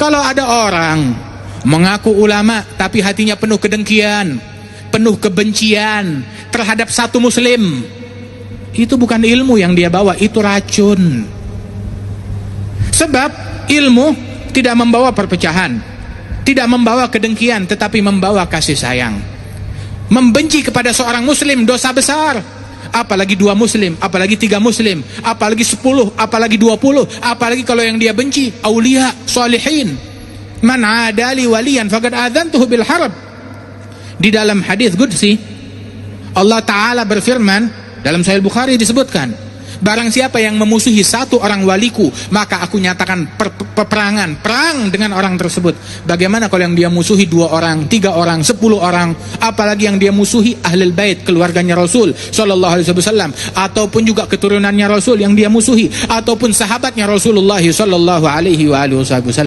Kalau ada orang mengaku ulama tapi hatinya penuh kedengkian, penuh kebencian terhadap satu muslim, itu bukan ilmu yang dia bawa, itu racun. Sebab ilmu tidak membawa perpecahan, tidak membawa kedengkian, tetapi membawa kasih sayang. Membenci kepada seorang muslim dosa besar, apalagi 2 muslim, apalagi 3 muslim, apalagi 10, apalagi 20, apalagi kalau yang dia benci aulia, salihin. Man adali waliyan faqad adzantuhu bil harb. Di dalam hadis qudsi Allah Ta'ala berfirman, dalam Sahih Bukhari disebutkan, barang siapa yang memusuhi satu orang waliku, maka aku nyatakan peperangan, perang dengan orang tersebut. Bagaimana kalau yang dia musuhi 2 orang, 3 orang, 10 orang, apalagi yang dia musuhi ahlul bait, keluarganya Rasul sallallahu alaihi wasallam, ataupun juga keturunannya Rasul yang dia musuhi, ataupun sahabatnya Rasulullah sallallahu alaihi wasallam.